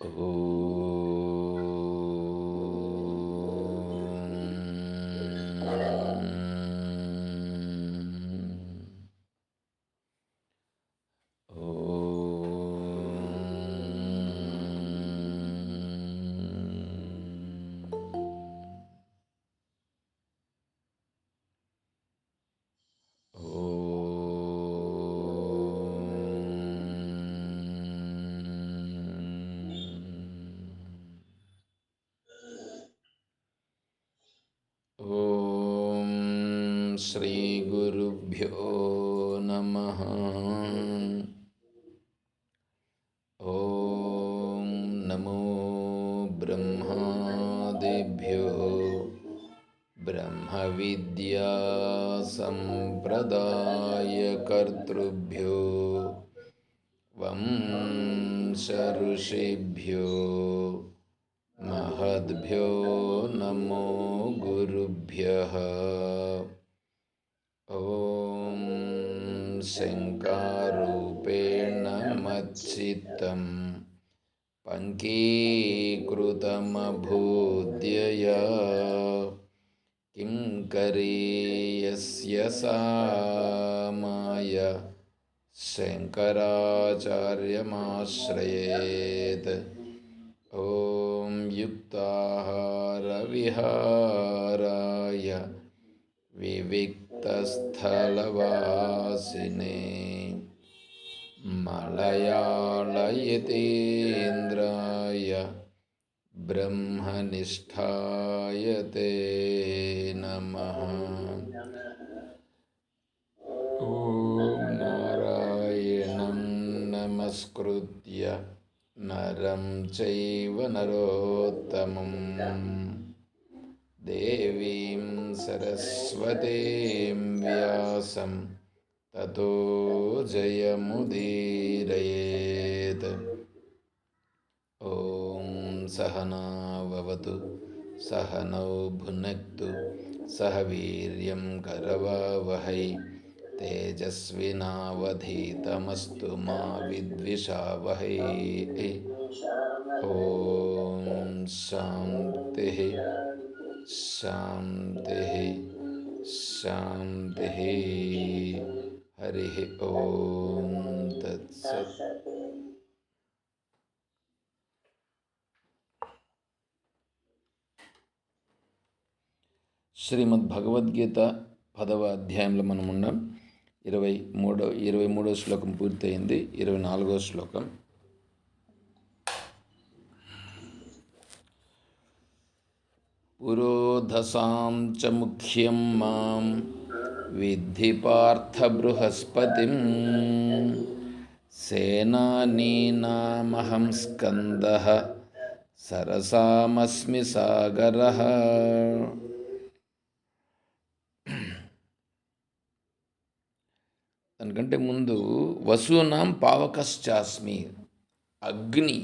ఓం శ్రీ గురుభ్యో నమః. ఓం నమో బ్రహ్మాదిభ్యో బ్రహ్మ విద్యా సంప్రదాయకర్తృభ్యో వంశ ఋషిభ్యో మహద్భ్యో నమో గురుభ్యః. ఓం శంకారూపేణ మచ్చిత్తం పంకీకృతమభూద్యయా కిం కరీయస్య సామాయ శంకరాచార్యమాశ్రయేత్. ఓం యుక్తాహార విహారాయ వివిక్తస్థలవాసినే మలయాళయతీంద్రాయ బ్రహ్మనిష్ఠాయ తే నమః. ఓం నారాయణం నమస్కృత్య నరం చైవ నరోత్తమం దేవీం సరస్వతీం వ్యాసం తతో జయముదీరయేత్. ఓం సహనావవతు సహనౌ భునక్తు సహ వీర్యం కరవావహై తేజస్వినావధీతమస్తు మా విద్విషావహై. ఓం శాంతి శాంతి శాంతి. హరి ఓం తత్సత్. శ్రీమద్ భగవద్గీత 10వ అధ్యాయంలో మనం ఉన్నాం. 23వ శ్లోకం పూర్తయింది. 24వ శ్లోకం. పురోధసాం చ ముఖ్యం మాం విద్ధి పార్థ బృహస్పతిం సేనానీనామహం స్కందః సరసామస్మి సాగరః. దానికంటే ముందు వసూనాం పావకశ్చాస్మి. అగ్ని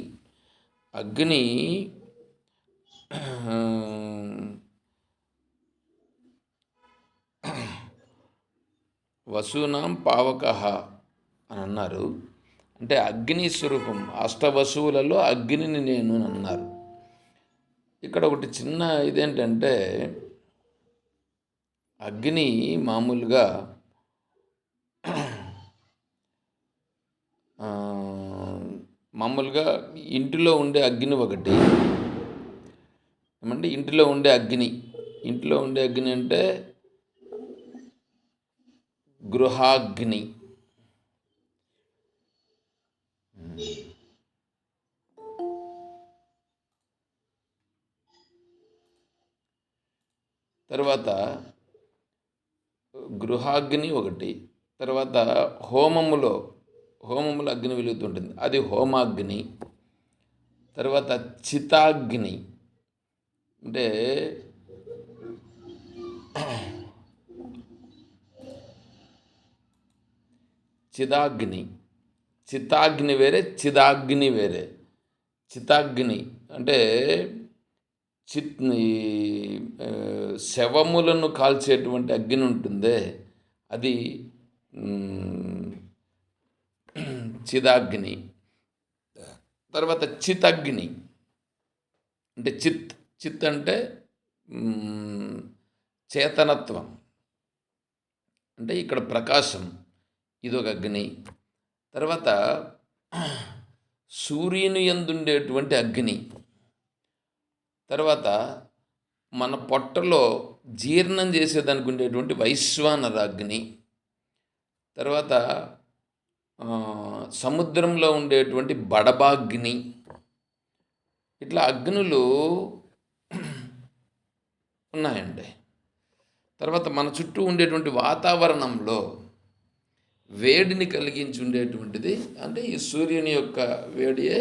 వసూనాం పావకః అని అన్నారు. అంటే అగ్ని స్వరూపం. అష్టవసువులలో అగ్నిని నేను అని అన్నారు. ఇక్కడ ఒకటి చిన్న ఇదేంటంటే, అగ్ని మామూలుగా ఇంటిలో ఉండే అగ్ని ఒకటి. ఏమంటే ఇంటిలో ఉండే అగ్ని అంటే గృహాగ్ని. తర్వాత గృహాగ్ని ఒకటి. తర్వాత హోమములో అగ్ని వెలుగుతుంటుంది, అది హోమాగ్ని. తర్వాత చితాగ్ని అంటే చితాగ్ని వేరే, చిదాగ్ని వేరే. చితాగ్ని అంటే శవములను కాల్చేటువంటి అగ్ని ఉంటుందే, అది చిదాగ్ని. తర్వాత చితగ్ని అంటే చిత్ అంటే చేతనత్వం, అంటే ఇక్కడ ప్రకాశం, ఇదొక అగ్ని. తర్వాత సూర్యుని యందుండేటువంటి అగ్ని. తర్వాత మన పొట్టలో జీర్ణం చేసేదానికి ఉండేటువంటి వైశ్వానర అగ్ని. తర్వాత సముద్రంలో ఉండేటువంటి బడబాగ్ని. ఇట్లా అగ్నులు ఉన్నాయండి. తర్వాత మన చుట్టూ ఉండేటువంటి వాతావరణంలో వేడిని కలిగించి ఉండేటువంటిది అంటే ఈ సూర్యుని యొక్క వేడియే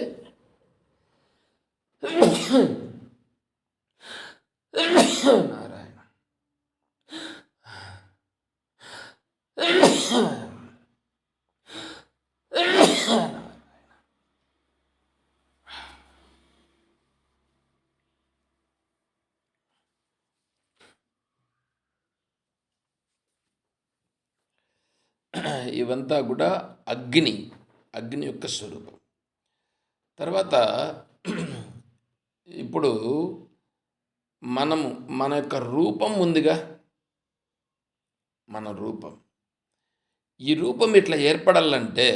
నారాయణ. ఇవంతా కూడా అగ్ని యొక్క స్వరూపం. తర్వాత ఇప్పుడు మన యొక్క రూపం ఉందిగా, మన రూపం, ఈ రూపం ఇట్లా ఏర్పడాలంటే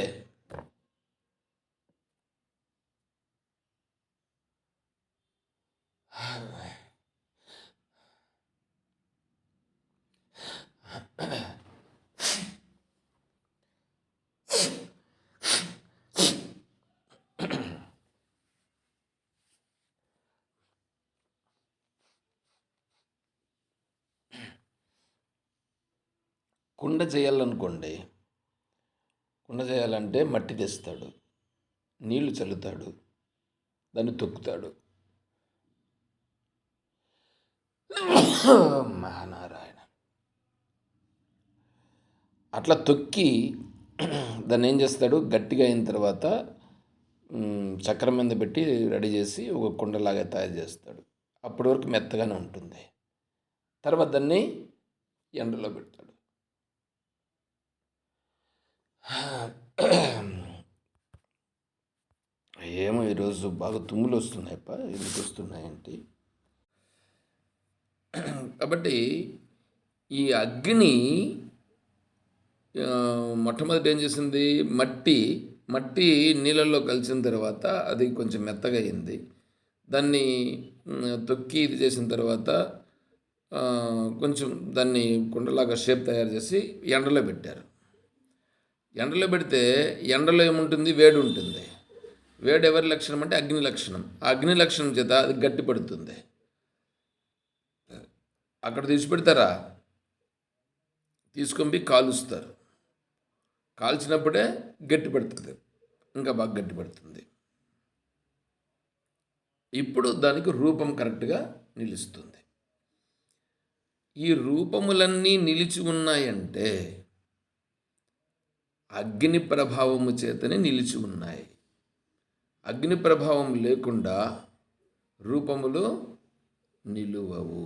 కుండ చేయాలనుకోండి, కుండ చేయాలంటే మట్టి తెస్తాడు, నీళ్లు చల్లుతాడు, దాన్ని తొక్కుతాడు. మహానారాయణ. అట్లా తొక్కి దాన్ని ఏం చేస్తాడు, గట్టిగా అయిన తర్వాత చక్రం మీద పెట్టి రెడీ చేసి ఒక కుండలాగా తయారు చేస్తాడు. అప్పటి వరకు మెత్తగానే ఉంటుంది. తర్వాత దాన్ని ఎండలో పెడతాడు. ఏమో ఈరోజు బాగా తుమ్ములు వస్తున్నాయప్ప, ఎందుకు వస్తున్నాయంటే, కాబట్టి ఈ అగ్ని మొట్టమొదటి ఏం చేసింది, మట్టి నీళ్ళల్లో కలిసిన తర్వాత అది కొంచెం మెత్తగా అయింది. దాన్ని తొక్కి ఇది చేసిన తర్వాత కొంచెం దాన్ని కుండలాగా షేప్ తయారు చేసి ఎండలో పెట్టారు. ఎండలో పెడితే ఎండలో ఏముంటుంది, వేడి ఉంటుంది. వేడి ఎవరి లక్షణం అంటే అగ్ని లక్షణం. ఆ అగ్ని లక్షణం చేత అది గట్టి పడుతుంది. అక్కడ తీసిపెడతారా, తీసుకొని కాలుస్తారు. కాల్చినప్పుడే గట్టి పడుతుంది, ఇంకా బాగా గట్టి పడుతుంది. ఇప్పుడు దానికి రూపం కరెక్ట్గా నిలుస్తుంది. ఈ రూపములన్నీ నిలిచి ఉన్నాయంటే అగ్ని ప్రభావము చేతనే నిలిచి ఉన్నాయి. అగ్ని ప్రభావం లేకుండా రూపములు నిలువవు.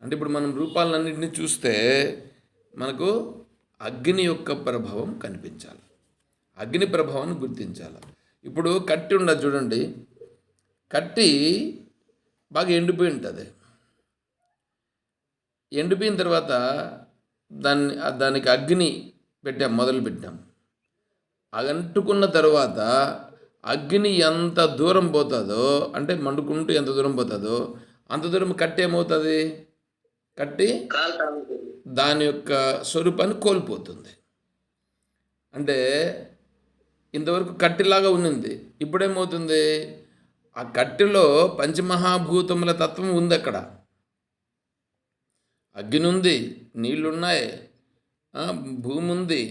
అంటే ఇప్పుడు మనం రూపాలన్నింటినీ చూస్తే మనకు అగ్ని యొక్క ప్రభావం కనిపించాలి, అగ్ని ప్రభావాన్ని గుర్తించాలి. ఇప్పుడు కట్టి ఉండదు చూడండి, కట్టి బాగా ఎండిపోయి ఉంటుంది. ఎండిపోయిన తర్వాత దానికి అగ్ని మొదలుపెట్టాం. అంటుకున్న తర్వాత అగ్ని ఎంత దూరం పోతుందో, అంటే మండుకుంటూ ఎంత దూరం పోతుందో అంత దూరం కట్టి ఏమవుతుంది, కట్టి దాని యొక్క స్వరూపాన్ని కోల్పోతుంది. అంటే ఇంతవరకు కట్టిలాగా ఉన్నింది, ఇప్పుడేమవుతుంది, ఆ కట్టెలో పంచమహాభూతముల తత్వం ఉంది. అక్కడ అగ్ని ఉంది, నీళ్ళున్నాయి, భూమి ఉంది,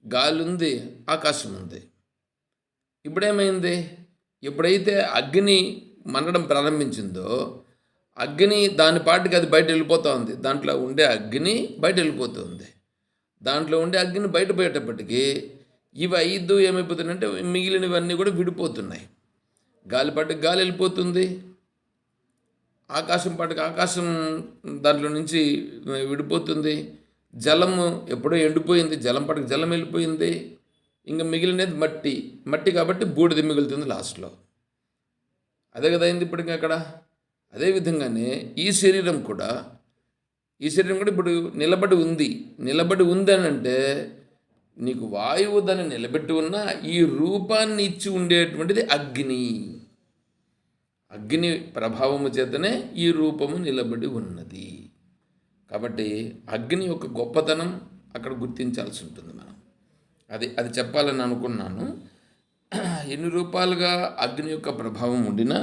గాలి ఉంది, ఆకాశం ఉంది. ఇప్పుడేమైంది, ఎప్పుడైతే అగ్ని మండడం ప్రారంభించిందో అగ్ని దాని పాటికి అది బయట వెళ్ళిపోతూ ఉంది. దాంట్లో ఉండే అగ్ని బయట వెళ్ళిపోతుంది. దాంట్లో ఉండే అగ్ని బయటపోయేటప్పటికీ ఇవి 5 ఏమైపోతున్నాయంటే మిగిలినవన్నీ కూడా విడిపోతున్నాయి. గాలి పాటికి గాలి వెళ్ళిపోతుంది, ఆకాశం పాటికి ఆకాశం దాంట్లో నుంచి విడిపోతుంది. జలము ఎప్పుడో ఎండిపోయింది, జలం పాటికి జలం వెళ్ళిపోయింది. ఇంకా మిగిలినది మట్టి. మట్టి కాబట్టి బూడిద మిగులుతుంది లాస్ట్లో. అదే కదా అయింది ఇప్పుడు ఇంకా అక్కడ. అదే విధంగానే ఈ శరీరం కూడా ఇప్పుడు నిలబడి ఉంది. నిలబడి ఉంది అని అంటే నీకు వాయువు దాన్ని నిలబెట్టి ఉన్న ఈ రూపాన్ని ఇచ్చి ఉండేటువంటిది అగ్ని. అగ్ని ప్రభావము చేతనే ఈ రూపము నిలబడి ఉన్నది. కాబట్టి అగ్ని యొక్క గొప్పతనం అక్కడ గుర్తించాల్సి ఉంటుంది మనం. అది చెప్పాలని అనుకున్నాను. ఎన్ని రూపాలుగా అగ్ని యొక్క ప్రభావం ఉండినా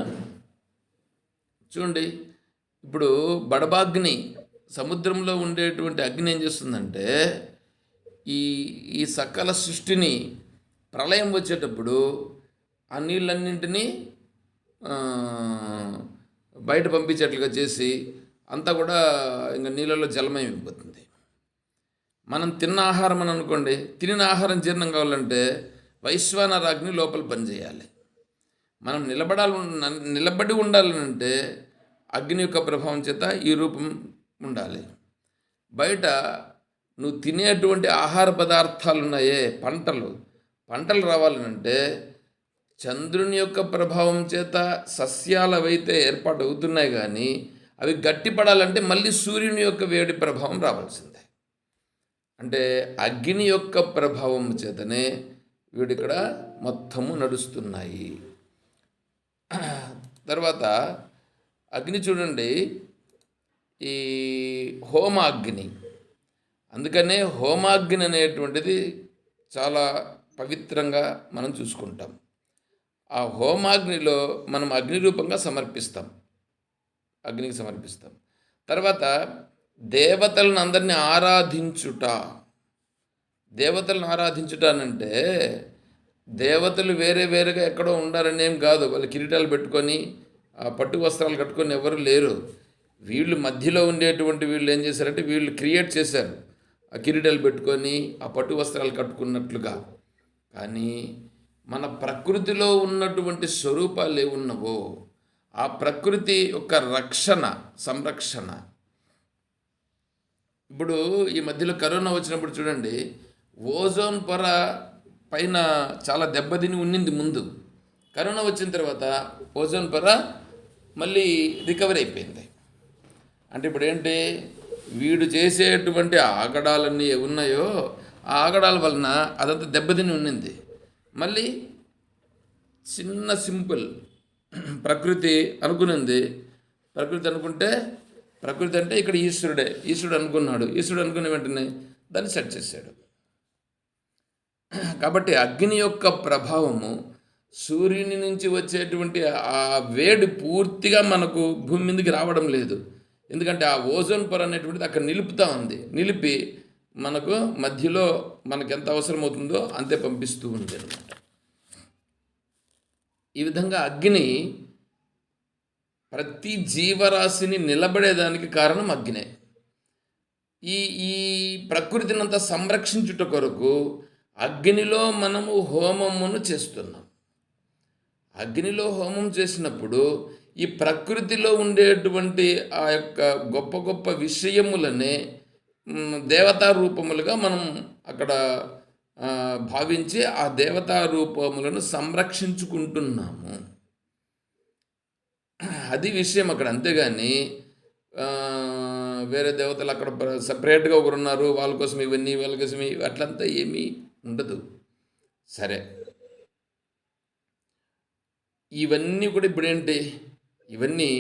చూడండి, ఇప్పుడు బడబాగ్ని సముద్రంలో ఉండేటువంటి అగ్ని ఏం చేస్తుందంటే ఈ ఈ సకల సృష్టిని ప్రళయం వచ్చేటప్పుడు ఆ నీళ్ళన్నింటినీ బయట పంపించేట్లుగా చేసి అంతా కూడా ఇంకా నీళ్ళలో జలమయం అయిపోతుంది. మనం తిన్న ఆహారం అని అనుకోండి, తినిన ఆహారం జీర్ణం కావాలంటే వైశ్వానరాగ్ని లోపల పనిచేయాలి. మనం నిలబడి ఉండాలనంటే అగ్ని యొక్క ప్రభావం చేత ఈ రూపం ఉండాలి. బయట నువ్వు తినేటువంటి ఆహార పదార్థాలు ఉన్నాయే, పంటలు రావాలనంటే చంద్రుని యొక్క ప్రభావం చేత సస్యాలవైతే ఏర్పాటు అవుతున్నాయి, కానీ అవి గట్టిపడాలంటే మళ్ళీ సూర్యుని యొక్క వేడి ప్రభావం రావాల్సిందే. అంటే అగ్ని యొక్క ప్రభావం చేతనే వీడిక్కడ మొత్తము నడుస్తున్నాయి. తర్వాత అగ్ని చూడండి, ఈ హోమాగ్ని. అందుకనే హోమాగ్ని అనేటువంటిది చాలా పవిత్రంగా మనం చూసుకుంటాం. ఆ హోమాగ్నిలో మనం అగ్ని రూపంగా అగ్నికి సమర్పిస్తాం. తర్వాత దేవతలను అందరినీ ఆరాధించుట అనంటే దేవతలు వేరేగా ఎక్కడో ఉండాలని ఏం కాదు. వాళ్ళు కిరీటాలు పెట్టుకొని పట్టు వస్త్రాలు కట్టుకొని ఎవరు లేరు. వీళ్ళు మధ్యలో ఉండేటువంటి వీళ్ళు ఏం చేశారంటే వీళ్ళు క్రియేట్ చేశారు ఆ కిరీటాలు పెట్టుకొని ఆ పట్టు వస్త్రాలు కట్టుకున్నట్లుగా. కానీ మన ప్రకృతిలో ఉన్నటువంటి స్వరూపాలు ఏమున్నవో ఆ ప్రకృతి యొక్క సంరక్షణ. ఇప్పుడు ఈ మధ్యలో కరోనా వచ్చినప్పుడు చూడండి, ఓజోన్ పొర పైన చాలా దెబ్బతిని ఉన్నింది ముందు. కరోనా వచ్చిన తర్వాత ఓజోన్ పొర మళ్ళీ రికవరీ అయిపోయింది. అంటే ఇప్పుడు ఏంటి, వీడు చేసేటువంటి ఆగడాలన్నీ ఉన్నాయో ఆ ఆగడాల వలన అదంతా దెబ్బతిని ఉన్నింది. మళ్ళీ చిన్న సింపుల్ ప్రకృతి అనుకుంటే ప్రకృతి అంటే ఇక్కడ ఈశ్వరుడు అనుకున్న వెంటనే దాన్ని సెట్ చేశాడు. కాబట్టి అగ్ని యొక్క ప్రభావము సూర్యుని నుంచి వచ్చేటువంటి ఆ వేడి పూర్తిగా మనకు భూమి మీదకి రావడం లేదు. ఎందుకంటే ఆ ఓజోన్ పొర అనేటువంటిది అక్కడ నిలిపి మనకు మధ్యలో మనకు ఎంత అవసరం అవుతుందో అంతే పంపిస్తూ ఉంది అనమాట. ఈ విధంగా అగ్ని ప్రతి జీవరాశిని నిలబడేదానికి కారణం అగ్నే. ఈ ప్రకృతినంతా సంరక్షించుట కొరకు అగ్నిలో మనము హోమమును చేస్తున్నాం. అగ్నిలో హోమం చేసినప్పుడు ఈ ప్రకృతిలో ఉండేటువంటి ఆ యొక్క గొప్ప గొప్ప విషయములనే దేవతా రూపములుగా మనం అక్కడ భావించి ఆ దేవతా రూపములను సంరక్షించుకుంటున్నాము. అది విషయం అక్కడ. అంతేగాని వేరే దేవతలు అక్కడ సపరేట్గా ఒకరు ఉన్నారు, వాళ్ళ కోసం ఇవన్నీ వాళ్ళ కోసం అట్లంతా ఏమీ ఉండదు. సరే, ఇవన్నీ కూడా ఇప్పుడేంటి, ఇవన్నీ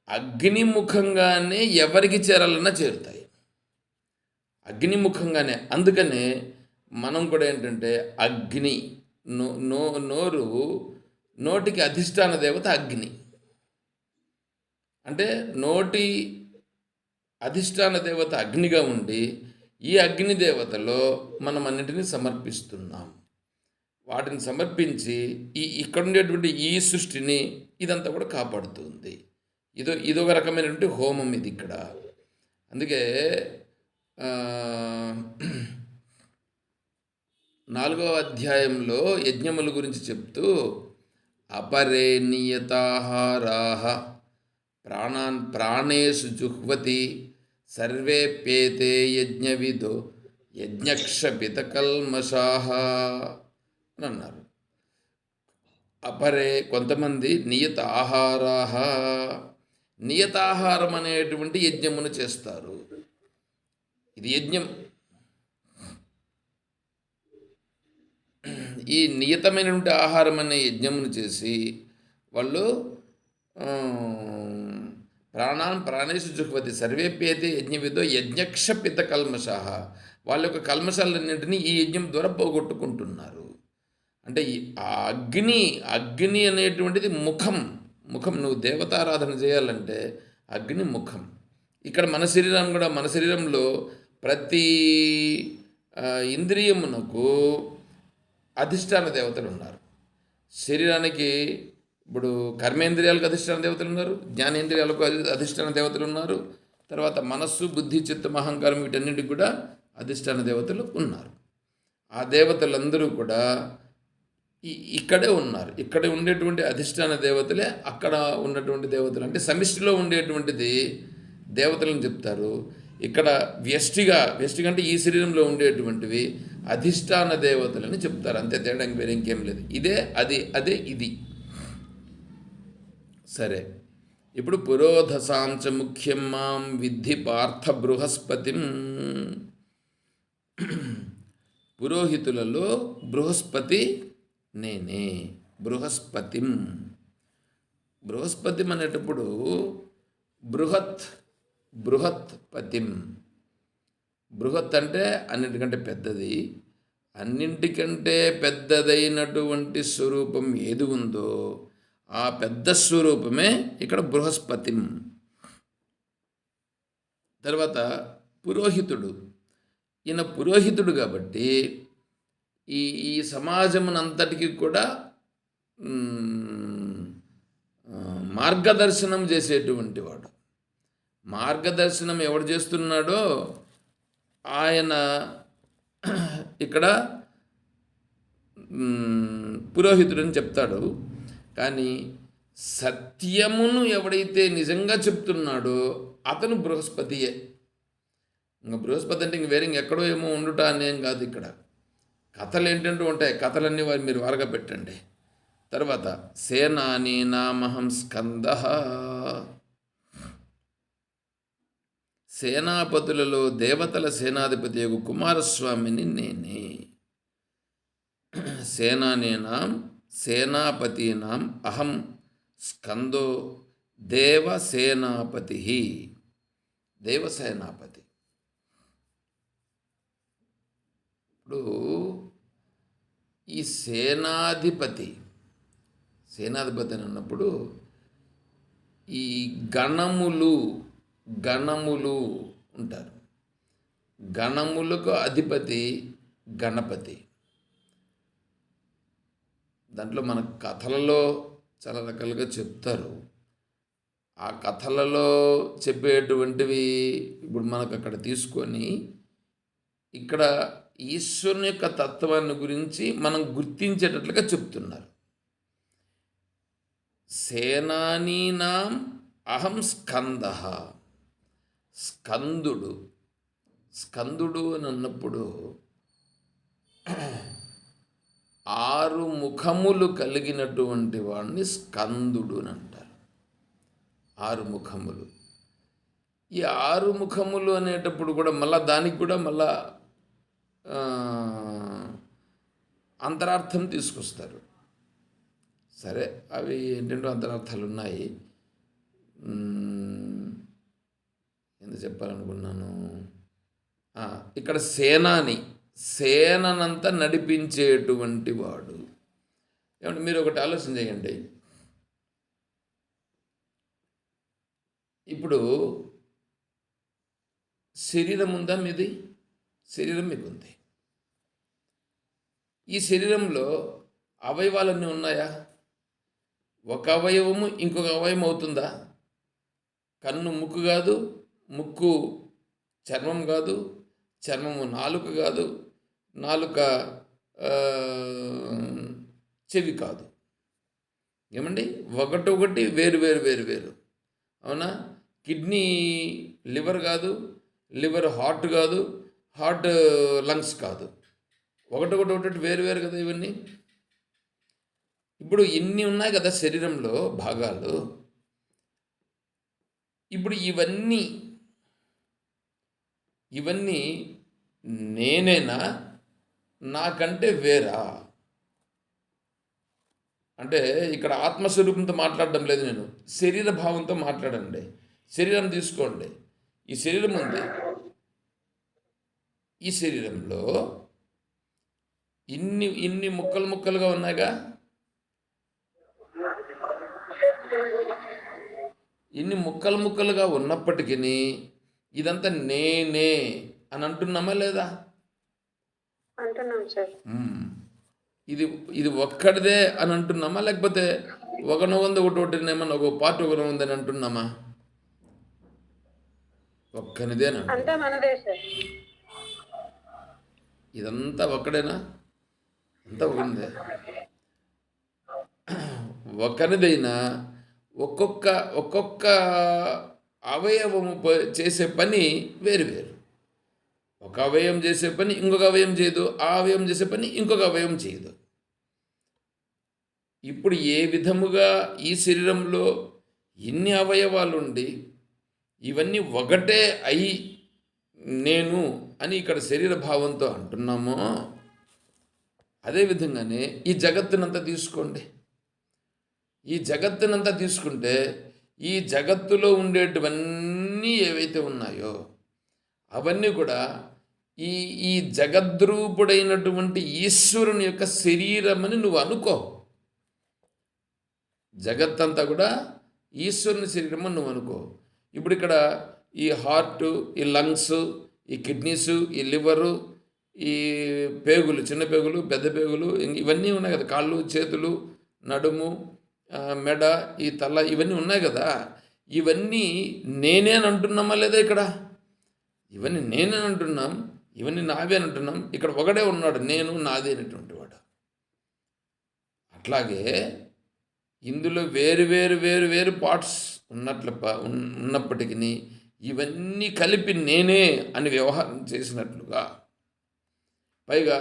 అగ్నిముఖంగానే ఎవరికి చేరాలన్నా చేరుతాయి, అగ్నిముఖంగానే. అందుకనే మనం కూడా ఏంటంటే అగ్ని నోటికి అధిష్టాన దేవత అగ్ని. అంటే నోటి అధిష్టాన దేవత అగ్నిగా ఉండి ఈ అగ్ని దేవతలో మనం అన్నింటినీ సమర్పిస్తున్నాం. వాటిని సమర్పించి ఇక్కడ ఉండేటువంటి ఈ సృష్టిని ఇదంతా కూడా కాపాడుతుంది. ఇదొక రకమైనటువంటి హోమం ఇది ఇక్కడ. అందుకే 4వ అధ్యాయంలో యజ్ఞముల గురించి చెప్తూ అపరే నియతాహారాః ప్రాణేషు జుహ్వతి సర్వేప్యేతే యజ్ఞవిదో యజ్ఞక్షపితకల్మషాః అని అన్నారు. అపరే కొంతమంది నియతాహారాః, నియతాహారం అనేటువంటి యజ్ఞమును చేస్తారు. ఇది యజ్ఞం. ఈ నియతమైనటువంటి ఆహారం అనే యజ్ఞమును చేసి వాళ్ళు ప్రాణాన్ ప్రాణేషు జుహ్వతి సర్వేప్యేతే యజ్ఞవిదో యజ్ఞక్షపిత కల్మషాః. వాళ్ళ యొక్క కల్మషాలన్నింటినీ ఈ యజ్ఞం ద్వారా పోగొట్టుకుంటున్నారు. అంటే ఆ అగ్ని అనేటువంటిది ముఖం. నువ్వు దేవతారాధన చేయాలంటే అగ్ని ముఖం. ఇక్కడ మన శరీరం కూడా, మన శరీరంలో ప్రతి ఇంద్రియమునకు అధిష్టాన దేవతలు ఉన్నారు. శరీరానికి ఇప్పుడు కర్మేంద్రియాలకు అధిష్టాన దేవతలు ఉన్నారు, జ్ఞానేంద్రియాలకు అధిష్టాన దేవతలు ఉన్నారు, తర్వాత మనస్సు, బుద్ధి, చిత్తం, అహంకారం వీటన్నిటికి కూడా అధిష్టాన దేవతలు ఉన్నారు. ఆ దేవతలందరూ కూడా ఇక్కడే ఉన్నారు. ఇక్కడ ఉండేటువంటి అధిష్టాన దేవతలే అక్కడ ఉన్నటువంటి దేవతలు. అంటే సమిష్టిలో ఉండేటువంటిది దేవతలను చెప్తారు. ఇక్కడ వ్యష్టిగా అంటే ఈ శరీరంలో ఉండేటువంటివి అధిష్టాన దేవతలని చెప్తారు. అంతే, తేడా వేరే ఇంకేం లేదు. ఇదే అదే ఇది. సరే, ఇప్పుడు పురోధసాంచ ముఖ్యం మాం విద్ధి పార్థ బృహస్పతిం. పురోహితులలో బృహస్పతి నేనే. బృహస్పతిం అనేటప్పుడు బృహత్ పతిం. బృహత్ అంటే అన్నిటికంటే పెద్దది. అన్నింటికంటే పెద్దదైనటువంటి స్వరూపం ఏది ఉందో ఆ పెద్ద స్వరూపమే ఇక్కడ బృహస్పతిం. తర్వాత పురోహితుడు. ఈయన పురోహితుడు కాబట్టి ఈ సమాజమునంతటికి కూడా మార్గదర్శనం చేసేటువంటి వాడు. మార్గదర్శనం ఎవడు చేస్తున్నాడో ఆయన ఇక్కడ పురోహితుడని చెప్తాడు. కానీ సత్యమును ఎవడైతే నిజంగా చెప్తున్నాడో అతను బృహస్పతియే. ఇంకా బృహస్పతి అంటే ఇంక వేరే ఎక్కడో ఏమో ఉండుట అనేం కాదు. ఇక్కడ కథలు ఏంటంటూ ఉంటాయి. కథలన్నీ మీరు వారగా పెట్టండి. తర్వాత సేనాని నామహం స్కందః. సేనాపతులలో దేవతల సేనాధిపతి యొక్క కుమారస్వామిని నేనే. సేనాపతీనాం అహం స్కందో దేవసేనాపతి. దేవసేనాపతి. ఇప్పుడు ఈ సేనాధిపతి అని అన్నప్పుడు ఈ గణములు ఉంటారు. గణములకు అధిపతి గణపతి. దాంట్లో మన కథలలో చాలా రకాలుగా చెప్తారు. ఆ కథలలో చెప్పేటువంటివి ఇప్పుడు మనకు అక్కడ తీసుకొని ఇక్కడ ఈశ్వరుని యొక్క తత్వాన్ని గురించి మనం గుర్తించేటట్లుగా చెప్తున్నారు. సేనానీనాం అహం స్కందః. స్కందుడు అని అన్నప్పుడు 6 ముఖములు కలిగినటువంటి వాడిని స్కందుడు అని అంటారు. 6 ముఖములు. ఈ 6 ముఖములు అనేటప్పుడు కూడా మళ్ళా దానికి కూడా మళ్ళా అంతరార్థం తీసుకొస్తారు. సరే, అవి ఏంటంటే అంతరార్థాలు ఉన్నాయి. ఎందుకు చెప్పాలనుకున్నాను. ఇక్కడ సేననంతా నడిపించేటువంటి వాడు. ఏమంటే మీరు ఒకటి ఆలోచన చేయండి. ఇప్పుడు శరీరం ఉందా మీది? శరీరం మీకు ఉంది. ఈ శరీరంలో అవయవాలన్నీ ఉన్నాయా? ఒక అవయవము ఇంకొక అవయవం అవుతుందా? కన్ను ముక్కు కాదు, ముక్కు చర్మం కాదు, చర్మము నాలుక కాదు, నాలుక చెవి కాదు. ఏమండి, ఒకటొకటి వేరు. అవునా? కిడ్నీ లివర్ కాదు, లివర్ హార్ట్ కాదు, హార్ట్, లంగ్స్ కాదు. ఒకటి ఒకటి వేరు వేరు కదా ఇవన్నీ. ఇప్పుడు ఇన్ని ఉన్నాయి కదా శరీరంలో భాగాలు. ఇప్పుడు ఇవన్నీ ఇవన్నీ నేనేనా, నాకంటే వేరా? అంటే ఇక్కడ ఆత్మస్వరూపంతో మాట్లాడడం లేదు, నేను శరీర భావంతో మాట్లాడండి. శరీరం తీసుకోండి. ఈ శరీరం ఉంది. ఈ శరీరంలో ఇన్ని ఇన్ని ముక్కలు ముక్కలుగా ఉన్నాయిగా. ఇన్ని ముక్కలు ముక్కలుగా ఉన్నప్పటికీ ఇదంతా నేనే అని అంటున్నామా లేదా? ఇది ఇది ఒక్కడిదే అని అంటున్నామా, లేకపోతే ఒకన ఉంది ఒకటి ఏమన్నా ఒక పార్ట్ ఒకన ఉందని అంటున్నామా? ఒక్కనిదే ఇదంతా ఒక్కడేనా? అంతా ఒకనిదే. ఒక్కనిదైనా ఒక్కొక్క అవయవము చేసే పని వేరు వేరు. ఒక అవయవం చేసే పని ఇంకొక అవయవం చేయదు, ఆ అవయవం చేసే పని ఇంకొక అవయవం చేయదు. ఇప్పుడు ఏ విధముగా ఈ శరీరంలో ఇన్ని అవయవాలు ఉండి ఇవన్నీ ఒకటే అయి నేను అని ఇక్కడ శరీర భావంతో అంటున్నామో, అదేవిధంగానే ఈ జగత్తునంతా తీసుకోండి. ఈ జగత్తునంతా తీసుకుంటే ఈ జగత్తులో ఉండేటివన్నీ ఏవైతే ఉన్నాయో అవన్నీ కూడా ఈ ఈ జగద్రూపుడైనటువంటి ఈశ్వరుని యొక్క శరీరమని నువ్వు అనుకో. జగత్తంతా కూడా ఈశ్వరుని శరీరం అని నువ్వు అనుకో. ఇప్పుడు ఇక్కడ ఈ హార్ట్, ఈ లంగ్స్, ఈ కిడ్నీసు, ఈ లివరు, ఈ పేగులు, చిన్న పేగులు, పెద్ద పేగులు, ఇవన్నీ ఉన్నాయి కదా, కాళ్ళు, చేతులు, నడుము, మెడ, ఈ తల, ఇవన్నీ ఉన్నాయి కదా. ఇవన్నీ నేనే అని అంటున్నామా లేదా? ఇక్కడ ఇవన్నీ నేనే అంటున్నాం, ఇవన్నీ నావే అని అంటున్నాం. ఇక్కడ ఒకడే ఉన్నాడు, నేను నాదే అనేటువంటి వాడు. అట్లాగే ఇందులో వేరు వేరు వేరు వేరు పార్ట్స్ ఉన్నప్పటికీ ఇవన్నీ కలిపి నేనే అని వ్యవహారం చేసినట్లుగా, పైగా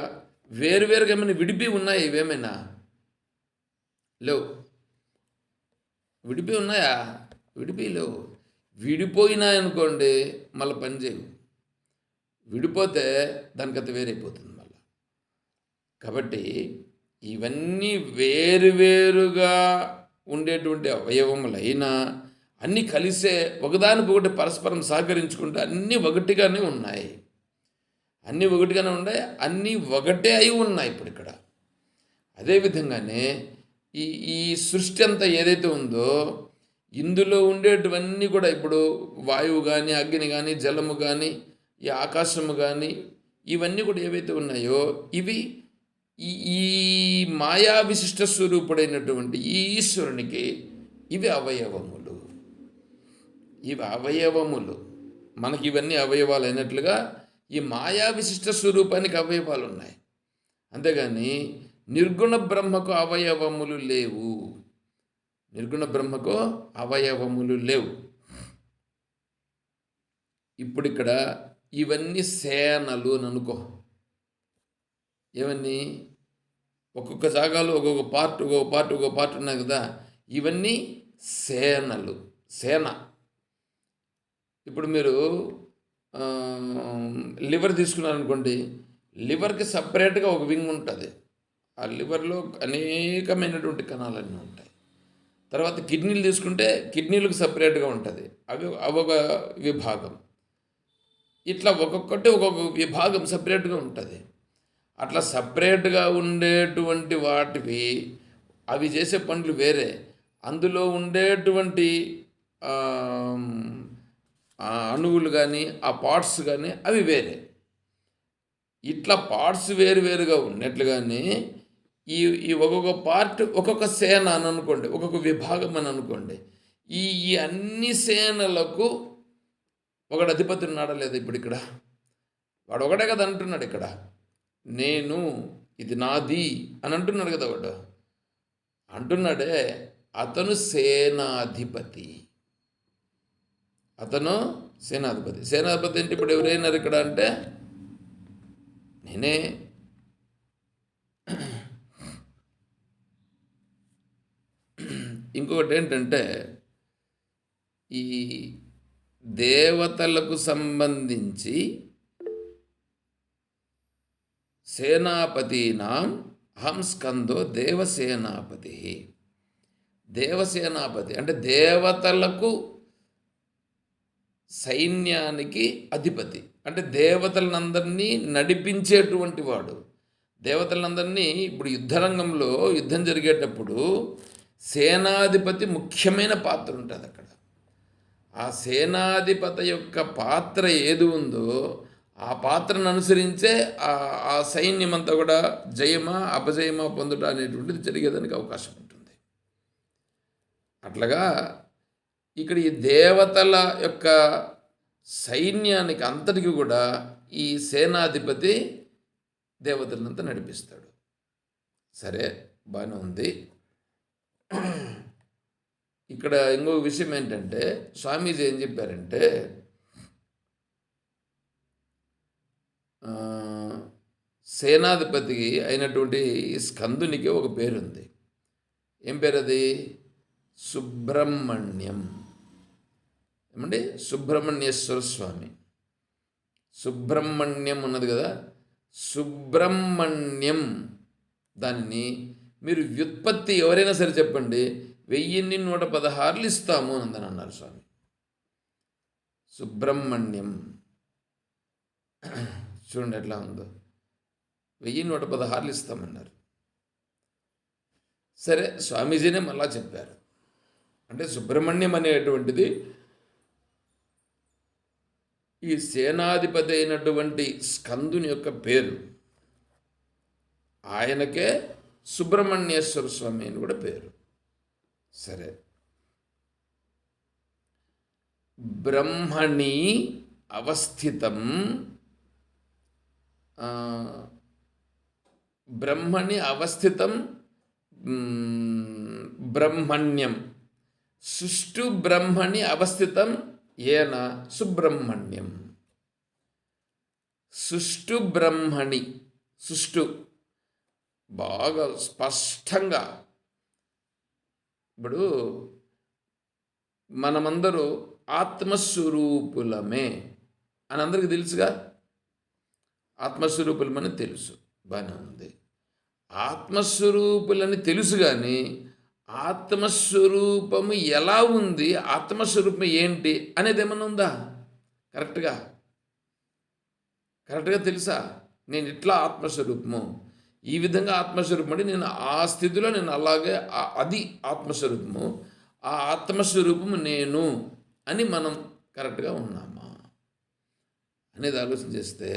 వేరువేరుగా ఏమైనా విడిపి ఉన్నాయి? ఇవేమైనా లేవు. విడిపి ఉన్నాయా? విడిపి లేవు. విడిపోయినాయనుకోండి మళ్ళీ పని చేయవు. విడిపోతే దానికైతే వేరైపోతుంది మళ్ళీ. కాబట్టి ఇవన్నీ వేరువేరుగా ఉండేటువంటి అవయవములైనా అన్నీ కలిసే ఒకదానికొకటి పరస్పరం సహకరించుకుంటే అన్నీ ఒకటిగానే ఉన్నాయి. అన్నీ ఒకటిగానే ఉన్నాయి, అన్నీ ఒకటే అయి ఉన్నాయి. ఇప్పుడు ఇక్కడ అదేవిధంగానే ఈ ఈ సృష్టి అంతా ఏదైతే ఉందో ఇందులో ఉండేటివన్నీ కూడా, ఇప్పుడు వాయువు కానీ, అగ్ని కానీ, జలము కానీ, ఈ ఆకాశము కానీ, ఇవన్నీ కూడా ఏవైతే ఉన్నాయో ఇవి ఈ మాయా విశిష్ట స్వరూపుడైనటువంటి ఈ ఈశ్వరునికి ఇవి అవయవములు. ఇవి అవయవములు. మనకి ఇవన్నీ అవయవాలు అయినట్లుగా ఈ మాయా విశిష్ట స్వరూపానికి అవయవాలు ఉన్నాయి. అంతేగాని నిర్గుణ బ్రహ్మకు అవయవములు లేవు. నిర్గుణ బ్రహ్మకు అవయవములు లేవు. ఇప్పుడు ఇక్కడ ఇవన్నీ సేనలు అని అనుకో. ఇవన్నీ ఒక్కొక్క జాగాలో ఒక్కొక్క పార్ట్ ఉన్నాయి కదా, ఇవన్నీ సేనలు. సేన. ఇప్పుడు మీరు లివర్ తీసుకున్నారనుకోండి, లివర్కి సపరేట్గా ఒక వింగ్ ఉంటుంది. ఆ లివర్లో అనేకమైనటువంటి కణాలన్నీ ఉంటాయి. తర్వాత కిడ్నీలు తీసుకుంటే కిడ్నీలకు సపరేట్గా ఉంటుంది, అవి ఒక విభాగం. ఇట్లా ఒక్కొక్కటి ఒక్కొక్క విభాగం సపరేట్గా ఉంటుంది. అట్లా సపరేట్గా ఉండేటువంటి వాటివి అవి చేసే పనులు వేరే, అందులో ఉండేటువంటి అణువులు కానీ, ఆ పార్ట్స్ కానీ అవి వేరే. ఇట్లా పార్ట్స్ వేరువేరుగా ఉన్నట్లుగానే ఈ ఈ ఒక్కొక్క పార్ట్ ఒక్కొక్క సేన అని అనుకోండి, ఒక్కొక్క విభాగం అని అనుకోండి. ఈ అన్ని సేనలకు ఒకడు అధిపతి ఉన్నాడా లేదా? ఇప్పుడు ఇక్కడ వాడు ఒకటే కదా అంటున్నాడు. ఇక్కడ నేను, ఇది నాది అని అంటున్నాడు కదా వాడు. అంటున్నాడే, అతను సేనాధిపతి. అతను సేనాధిపతి. సేనాధిపతి అంటే ఇప్పుడు ఎవరైనారు ఇక్కడ అంటే ఆయనే. ఇంకొకటి ఏంటంటే, ఈ దేవతలకు సంబంధించి సేనాపతీనాం అహం స్కందో దేవసేనాపతి. దేవసేనాపతి అంటే దేవతలకు, సైన్యానికి అధిపతి. అంటే దేవతలందరినీ నడిపించేటువంటి వాడు. దేవతలందరినీ ఇప్పుడు యుద్ధరంగంలో యుద్ధం జరిగేటప్పుడు సేనాధిపతి ముఖ్యమైన పాత్ర ఉంటుంది అక్కడ. ఆ సేనాధిపతి యొక్క పాత్ర ఏది ఉందో ఆ పాత్రను అనుసరించే ఆ సైన్యం అంతా కూడా జయమా అపజయమా పొందుట అనేటువంటిది జరిగేదానికి అవకాశం ఉంటుంది. అట్లాగా ఇక్కడ ఈ దేవతల యొక్క సైన్యానికి అంతటికి కూడా ఈ సేనాధిపతి దేవతలంతా నడిపిస్తాడు. సరే, బాగానే ఉంది. ఇక్కడ ఇంకొక విషయం ఏంటంటే, స్వామీజీ ఏం చెప్పారంటే, సేనాధిపతి అయినటువంటి స్కందునికి ఒక పేరుంది. ఏం పేరు అది? సుబ్రహ్మణ్యం. ఏమండి? సుబ్రహ్మణ్యేశ్వర స్వామి. సుబ్రహ్మణ్యం ఉన్నది కదా, సుబ్రహ్మణ్యం. దానిని మీరు వ్యుత్పత్తి ఎవరైనా సరే చెప్పండి, 1116 ఇస్తాము అని అన్నారు స్వామి. సుబ్రహ్మణ్యం చూడండి ఎట్లా ఉందో, 1116 ఇస్తామన్నారు. సరే, స్వామీజీనే మళ్ళా చెప్పారు. అంటే సుబ్రహ్మణ్యం అనేటువంటిది ఈ సేనాధిపతి అయినటువంటి స్కందుని యొక్క పేరు. ఆయనకే సుబ్రహ్మణ్యేశ్వర స్వామి అని కూడా పేరు. సరే, బ్రహ్మణి అవస్థితం, బ్రహ్మణి అవస్థితం బ్రహ్మణ్యం, సుష్టు బ్రహ్మణి అవస్థితం ఏన సుబ్రహ్మణ్యం. సుష్టు బ్రహ్మణి, సుష్టు బాగా స్పష్టంగా. ఇప్పుడు మనమందరూ ఆత్మస్వరూపులమే అని అందరికీ తెలుసుగా. ఆత్మస్వరూపులమని తెలుసు, బాగానే ఉంది. ఆత్మస్వరూపులని తెలుసు, కానీ ఆత్మస్వరూపము ఎలా ఉంది, ఆత్మస్వరూపం ఏంటి అనేది ఏమన్నా ఉందా? కరెక్ట్గా తెలుసా? నేను ఇట్లా ఆత్మస్వరూపము, ఈ విధంగా ఆత్మస్వరూపం అంటే నేను ఆ స్థితిలో నేను అలాగే అది ఆత్మస్వరూపము, ఆ ఆత్మస్వరూపము నేను అని మనం కరెక్ట్గా ఉన్నామా అనేది ఆలోచన చేస్తే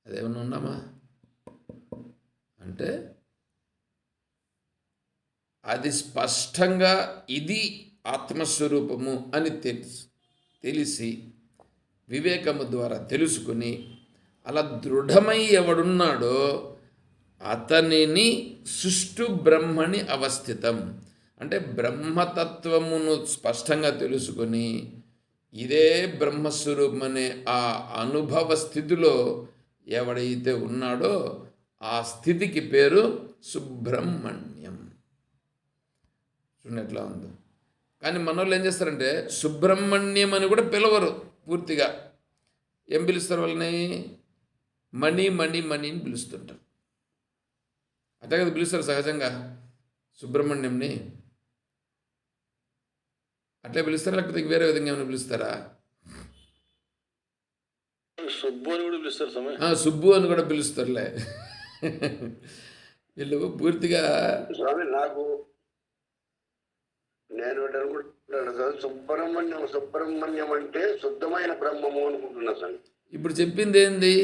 అదేమన్నా ఉన్నామా అంటే అది స్పష్టంగా ఇది ఆత్మస్వరూపము అని తెలిసి వివేకము ద్వారా తెలుసుకుని అలా దృఢమై ఎవడున్నాడో అతనిని సుష్టు బ్రహ్మణి అవస్థితం అంటే బ్రహ్మతత్వమును స్పష్టంగా తెలుసుకొని ఇదే బ్రహ్మస్వరూపం అనే ఆ అనుభవ స్థితిలో ఎవడైతే ఉన్నాడో ఆ స్థితికి పేరు సుబ్రహ్మణ్యం. చూడండి ఎట్లా ఉందో. కానీ మనోళ్ళు ఏం చేస్తారంటే సుబ్రహ్మణ్యం అని కూడా పిలవరు పూర్తిగా. ఏం పిలుస్తారు వాళ్ళని? మణి మణి మణి అని పిలుస్తుంటారు. అదే కదా పిలుస్తారు సహజంగా సుబ్రహ్మణ్యంని. అట్లే పిలుస్తారా, లేకపోతే వేరే విధంగా ఏమైనా పిలుస్తారా? సుబ్బు అని కూడా పిలుస్తారు. సుబ్బు అని కూడా పిలుస్తారులే. వీళ్ళు పూర్తిగా నాకు నేను అనుకుంటున్నాను సార్, సుబ్రహ్మణ్యం అంటే శుద్ధమైన బ్రహ్మము అనుకుంటున్నా సార్. ఇప్పుడు చెప్పింది ఏంది?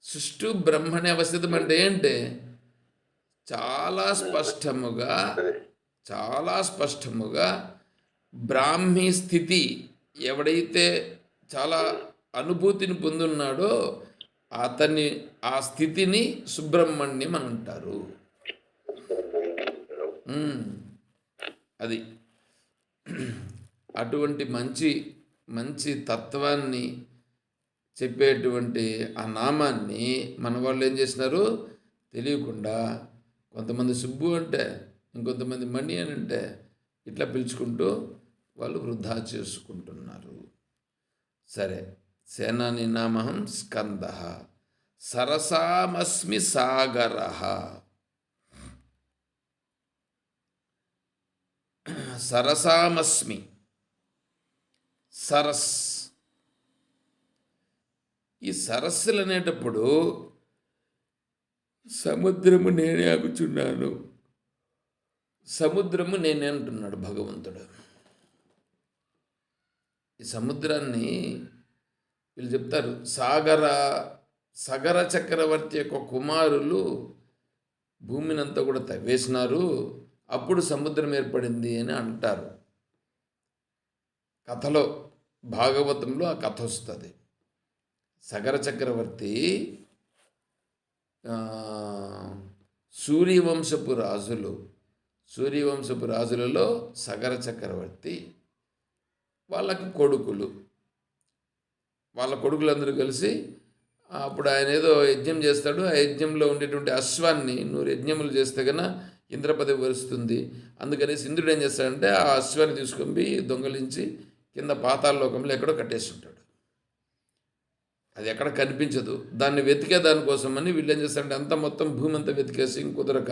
సుష్టు బ్రహ్మణి అవస్థితం అంటే ఏంటి? చాలా స్పష్టముగా బ్రాహ్మీ స్థితి ఎవడైతే చాలా అనుభూతిని పొందున్నాడో అతన్ని ఆ స్థితిని సుబ్రహ్మణ్యం అని అంటారు. అది అటువంటి మంచి మంచి తత్వాన్ని చెప్పేటువంటి ఆ నామాన్ని మన వాళ్ళు ఏం చేసినారు, తెలియకుండా కొంతమంది సుబ్బు అంటే, ఇంకొంతమంది మణి అని అంటే ఇట్లా పిలుచుకుంటూ వాళ్ళు వృధా చేసుకుంటున్నారు. సరే, సేనాని నామహం స్కంద, సరసామస్మి సాగర. సరసామస్మి, సరస్. ఈ సరస్సులు అనేటప్పుడు సముద్రము నేనే ఆగుచున్నాను, సముద్రము నేనే అంటున్నాడు భగవంతుడు. ఈ సముద్రాన్ని వీళ్ళు చెప్తారు సగర చక్రవర్తి యొక్క కుమారులు భూమిని అంతా కూడా తవ్వేసినారు, అప్పుడు సముద్రం ఏర్పడింది అని అంటారు. కథలో, భాగవతంలో ఆ కథ వస్తుంది. సగర చక్రవర్తి సూర్యవంశపు రాజులలో సగర చక్రవర్తి వాళ్ళకి కొడుకులు. వాళ్ళ కొడుకులందరూ కలిసి అప్పుడు ఆయన ఏదో యజ్ఞం చేస్తాడు. ఆ యజ్ఞంలో ఉండేటువంటి అశ్వాన్ని, 100 యజ్ఞములు చేస్తే కన్నా ఇంద్రపదవి వరుస్తుంది. అందుకనేసి ఇంద్రుడు ఏం చేస్తాడంటే ఆ అశ్వాన్ని తీసుకొని దొంగలించి కింద పాతాళలోకంలో ఎక్కడో కట్టేసి ఉంటాడు. అది ఎక్కడ కనిపించదు. దాన్ని వెతికే దానికోసమని వీళ్ళు ఏం చేస్తారంటే అంతా మొత్తం భూమి అంతా వెతికేసి కుదరక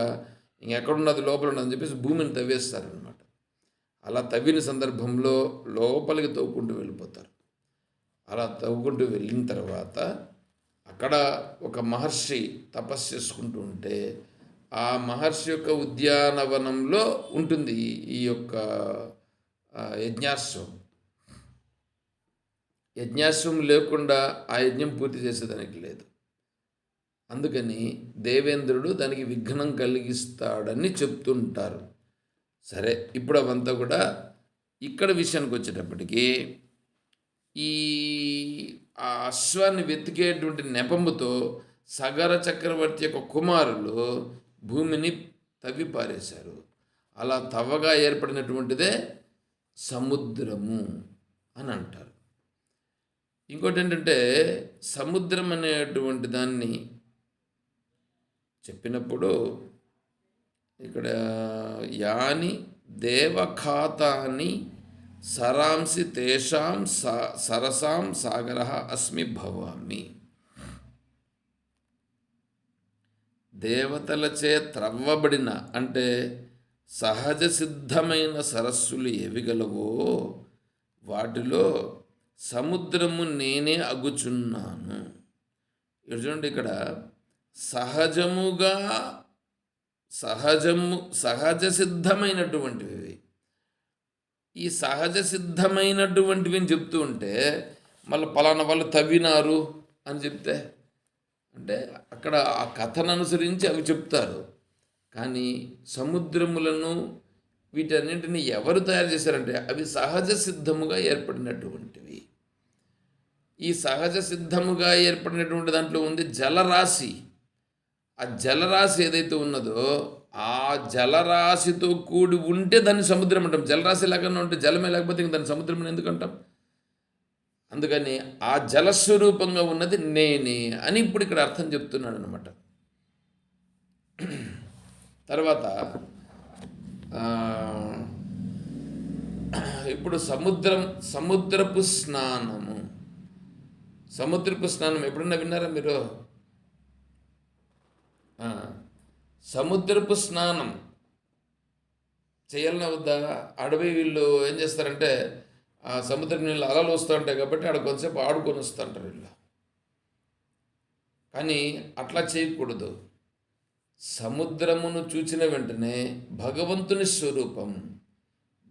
ఇంకెక్కడున్నది లోపల ఉన్నదని చెప్పేసి భూమిని తవ్వేస్తారనమాట. అలా తవ్విన సందర్భంలో లోపలికి తవ్వుకుంటూ వెళ్ళిపోతారు. అలా తవ్వుకుంటూ వెళ్ళిన తర్వాత అక్కడ ఒక మహర్షి తపస్సు చేసుకుంటూ ఉంటే ఆ మహర్షి యొక్క ఉద్యానవనంలో ఉంటుంది ఈ యొక్క యజ్ఞాశ్వం. యజ్ఞాశ్వం లేకుండా ఆ యజ్ఞం పూర్తి చేసేదానికి లేదు. అందుకని దేవేంద్రుడు దానికి విఘ్నం కలిగిస్తాడని చెప్తుంటారు. సరే, ఇప్పుడు అవంతా కూడా ఇక్కడ విషయానికి వచ్చేటప్పటికి ఈ ఆ అశ్వాన్ని వెతికేటువంటి నెపముతో సగర చక్రవర్తి యొక్క కుమారులు భూమిని తవ్వి పారేశారు. అలా తవ్వగా ఏర్పడినటువంటిదే సముద్రము అని అంటారు. ఇంకోటి ఏంటంటే సముద్రం అనేటువంటి దాన్ని చెప్పినప్పుడు ఇక్కడ యాని దేవఖాతాని సరాంసి తేషాం సరసాం సాగర అస్మి భవామి. దేవతలచే త్రవ్వబడిన అంటే సహజ సిద్ధమైన సరస్సులు ఏవి గలవో వాటిలో సముద్రము నేనే అగుచున్నాను. ఇక్కడ చూడండి, ఇక్కడ సహజ సిద్ధమైనటువంటివి. ఈ సహజ సిద్ధమైనటువంటివి అని చెప్తూ ఉంటే మళ్ళీ పలానా వాళ్ళు తవ్వినారు అని చెప్తే అంటే అక్కడ ఆ కథను అనుసరించి అవి చెప్తారు. కానీ సముద్రములను వీటన్నింటినీ ఎవరు తయారు చేశారంటే అవి సహజ సిద్ధముగా ఏర్పడినటువంటివి. ఈ సహజ సిద్ధముగా ఏర్పడినటువంటి దాంట్లో ఉంది జలరాశి. ఆ జలరాశి ఏదైతే ఉన్నదో ఆ జలరాశితో కూడి ఉంటే దాన్ని సముద్రం అంటాం. జలరాశి లేకుండా ఉంటే జలమే లేకపోతే ఇంక దాన్ని సముద్రం అని ఎందుకు అంటాం? అందుకని ఆ జలస్వరూపంగా ఉన్నది నేనే అని ఇప్పుడు ఇక్కడ అర్థం చెప్తున్నాడు అనమాట. తర్వాత ఇప్పుడు సముద్రపు స్నానం ఎప్పుడన్నా విన్నారా మీరు? సముద్రపు స్నానం చేయాలన్నా వద్దా? అడవి వీళ్ళు ఏం చేస్తారంటే ఆ సముద్రం నీళ్ళు అలలు వస్తూ ఉంటాయి కాబట్టి ఆడ కొంతసేపు ఆడుకొని వస్తుంటారు వీళ్ళు. కానీ అట్లా చేయకూడదు. సముద్రమును చూచిన వెంటనే భగవంతుని స్వరూపం,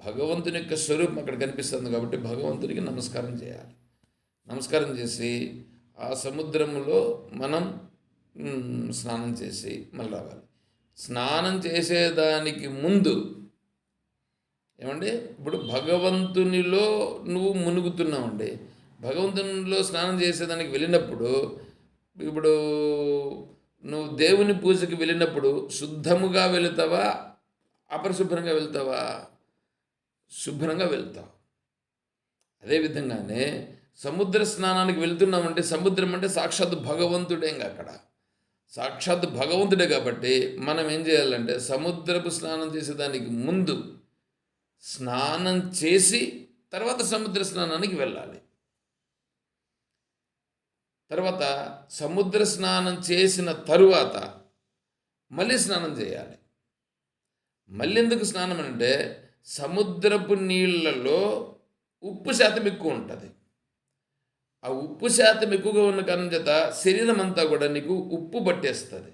భగవంతుని యొక్క స్వరూపం అక్కడ కనిపిస్తుంది కాబట్టి భగవంతునికి నమస్కారం చేయాలి. నమస్కారం చేసి ఆ సముద్రములో మనం స్నానం చేసి మళ్ళీ రావాలి. స్నానం చేసేదానికి ముందు ఏమండి, ఇప్పుడు భగవంతునిలో నువ్వు మునుగుతున్నావండి. భగవంతునిలో స్నానం చేసేదానికి వెళ్ళినప్పుడు ఇప్పుడు నువ్వు దేవుని పూజకి వెళ్ళినప్పుడు శుద్ధముగా వెళుతావా, అపరిశుభ్రంగా వెళ్తావా? శుభ్రంగా వెళ్తావు. అదేవిధంగానే సముద్ర స్నానానికి వెళ్తున్నామంటే సముద్రం అంటే సాక్షాత్ భగవంతుడే ఇంకా అక్కడ. సాక్షాత్ భగవంతుడే కాబట్టి మనం ఏం చేయాలంటే సముద్రపు స్నానం చేసేదానికి ముందు స్నానం చేసి తర్వాత సముద్ర స్నానానికి వెళ్ళాలి. తర్వాత సముద్ర స్నానం చేసిన తరువాత మళ్ళీ స్నానం చేయాలి. మళ్ళీ ఎందుకు స్నానం అంటే సముద్రపు నీళ్ళలో ఉప్పు శాతం ఎక్కువ ఉంటుంది. ఆ ఉప్పు శాతం ఎక్కువగా ఉన్న కారణం చేత శరీరం అంతా కూడా నీకు ఉప్పు పట్టేస్తుంది.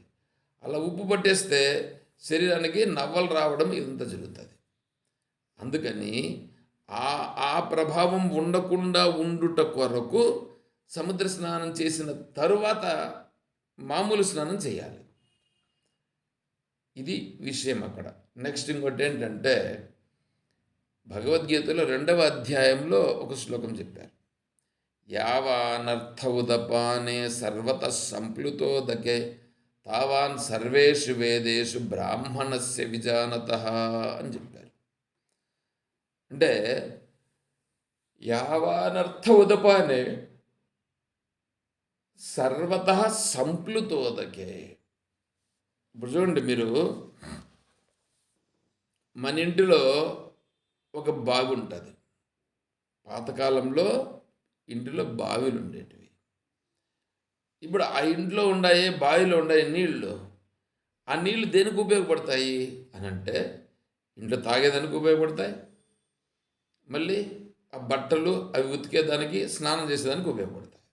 అలా ఉప్పు పట్టేస్తే శరీరానికి నవ్వలు రావడం ఇదంతా జరుగుతుంది. అందుకని ఆ ఆ ప్రభావం ఉండకుండా ఉండుట కొరకు సముద్ర స్నానం చేసిన తరువాత మామూలు స్నానం చేయాలి. ఇది విషయం అక్కడ. నెక్స్ట్ ఇంకోటి ఏంటంటే భగవద్గీతలో 2వ అధ్యాయంలో ఒక శ్లోకం చెప్పారు. యావానర్థ ఉదపానే సర్వత సంప్లుతోదకే తావాన్ సర్వేషు వేదేషు బ్రాహ్మణస్య విజానతః అని చెప్పారు. అంటే యావానర్థ ఉదపానే సర్వత సంప్లుతోదకే. ఇప్పుడు చూడండి, మీరు మన ఇంటిలో ఒక బావి ఉంటుంది. పాతకాలంలో ఇంటిలో బావిలు ఉండేటివి. ఇప్పుడు ఆ ఇంట్లో ఉండాయి బావిలో ఉండే నీళ్ళు, ఆ నీళ్ళు దేనికి ఉపయోగపడతాయి అని అంటే ఇంట్లో తాగేదానికి ఉపయోగపడతాయి, మళ్ళీ ఆ బట్టలు అవి ఉతికేదానికి స్నానం చేసేదానికి ఉపయోగపడతాయి.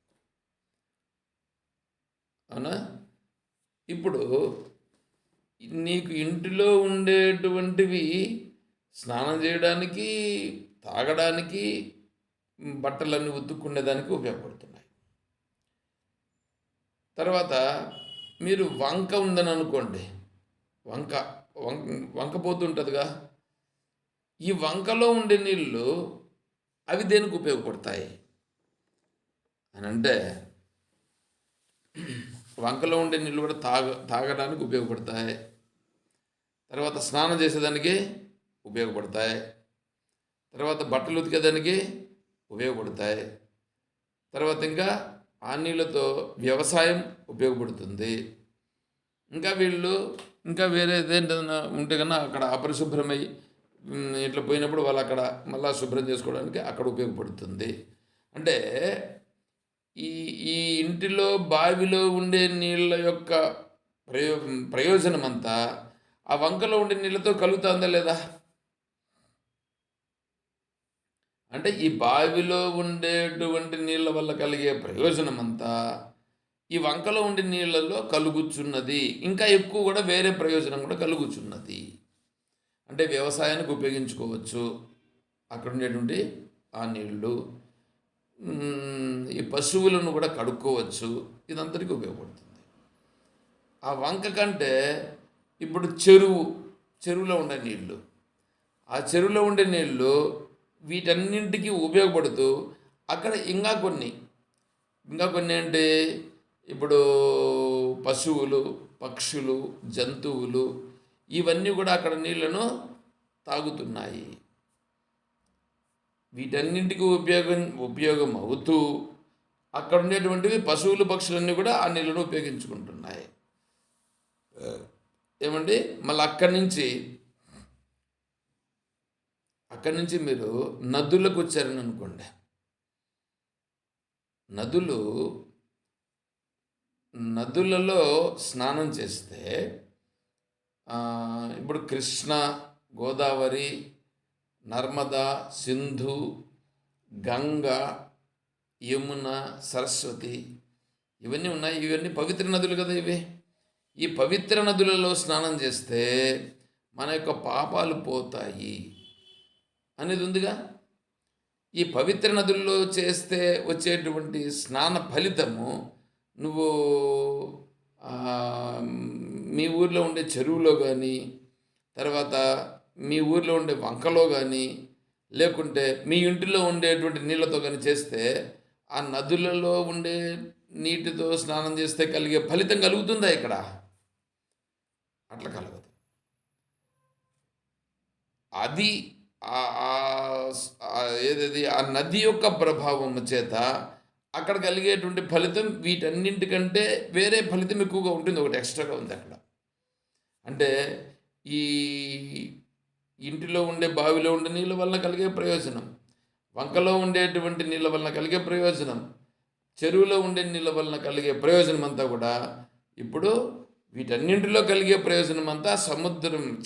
అవునా? ఇప్పుడు నీకు ఇంటిలో ఉండేటువంటివి స్నానం చేయడానికి, తాగడానికి, బట్టలన్నీ ఉతుక్కునేదానికి ఉపయోగపడుతున్నాయి. తర్వాత మీరు వంక ఉందని అనుకోండి, వంక వంక పోతుంటుందిగా, ఈ వంకలో ఉండే నీళ్ళు అవి దేనికి ఉపయోగపడతాయి అని అంటే వంకలో ఉండే నీళ్ళు కూడా తాగడానికి ఉపయోగపడతాయి. తర్వాత స్నానం చేసేదానికి ఉపయోగపడతాయి. తర్వాత బట్టలు ఉతికేదానికి ఉపయోగపడతాయి. తర్వాత ఇంకా ఆ నీళ్ళతో వ్యవసాయం ఉపయోగపడుతుంది. ఇంకా వేరే ఏదైనా ఉంటే కన్నా అక్కడ అపరిశుభ్రమై ఇట్లా పోయినప్పుడు వాళ్ళు అక్కడ మళ్ళీ శుభ్రం చేసుకోవడానికి అక్కడ ఉపయోగపడుతుంది. అంటే ఈ ఈ ఇంటిలో బావిలో ఉండే నీళ్ళ యొక్క ప్రయోజనం అంతా ఆ వంకలో ఉండే నీళ్ళతో కలుగుతుందా లేదా? అంటే ఈ బావిలో ఉండేటువంటి నీళ్ళ వల్ల కలిగే ప్రయోజనం అంతా ఈ వంకలో ఉండే నీళ్ళలో కలుగుచున్నది. ఇంకా ఎక్కువ కూడా వేరే ప్రయోజనం కూడా కలుగుచున్నది. అంటే వ్యవసాయానికి ఉపయోగించుకోవచ్చు అక్కడ ఉండేటువంటి ఆ నీళ్ళు. ఈ పశువులను కూడా కడుక్కోవచ్చు. ఇదంతటికీ ఉపయోగపడుతుంది. ఆ వంక కంటే ఇప్పుడు చెరువులో ఉండే నీళ్ళు, ఆ చెరువులో ఉండే నీళ్ళు వీటన్నింటికి ఉపయోగపడుతూ అక్కడ ఇంకా కొన్ని ఏంటి, ఇప్పుడు పశువులు, పక్షులు, జంతువులు ఇవన్నీ కూడా అక్కడ నీళ్లను తాగుతున్నాయి. వీటన్నింటికి ఉపయోగం అవుతూ అక్కడ ఉండేటువంటివి పశువులు, పక్షులన్నీ కూడా ఆ నీళ్ళను ఉపయోగించుకుంటున్నాయి. ఏమండి, మళ్ళీ అక్కడి నుంచి మీరు నదులకు వచ్చారని అనుకోండి. నదులలో స్నానం చేస్తే ఇప్పుడు కృష్ణ, గోదావరి, నర్మదా, సింధు, గంగ, యమున, సరస్వతి ఇవన్నీ ఉన్నాయి. ఇవన్నీ పవిత్ర నదులు కదా ఇవి. ఈ పవిత్ర నదులలో స్నానం చేస్తే మన యొక్క పాపాలు పోతాయి అనేది ఉందిగా. ఈ పవిత్ర నదుల్లో చేస్తే వచ్చేటువంటి స్నాన ఫలితము నువ్వు మీ ఊర్లో ఉండే చెరువులో కానీ, తర్వాత మీ ఊర్లో ఉండే వంకలో కానీ, లేకుంటే మీ ఇంటిలో ఉండేటువంటి నీళ్ళతో కానీ చేస్తే ఆ నదులలో ఉండే నీటితో స్నానం చేస్తే కలిగే ఫలితం కలుగుతుందా ఇక్కడ? అట్లా కలగదు. అది ఆ- ఆ- ఏదది ఆ నది యొక్క ప్రభావం చేత అక్కడ కలిగేటువంటి ఫలితం వీటన్నింటికంటే వేరే ఫలితం ఎక్కువగా ఉంటుంది, ఒకటి ఎక్స్ట్రాగా ఉంది అక్కడ. అంటే ఈ ఇంటిలో ఉండే బావిలో ఉండే నీళ్ళ వలన కలిగే ప్రయోజనం, వంకలో ఉండేటువంటి నీళ్ళ వలన కలిగే ప్రయోజనం, చెరువులో ఉండే నీళ్ళ వలన కలిగే ప్రయోజనం అంతా కూడా ఇప్పుడు వీటన్నింటిలో కలిగే ప్రయోజనం అంతా సముద్రం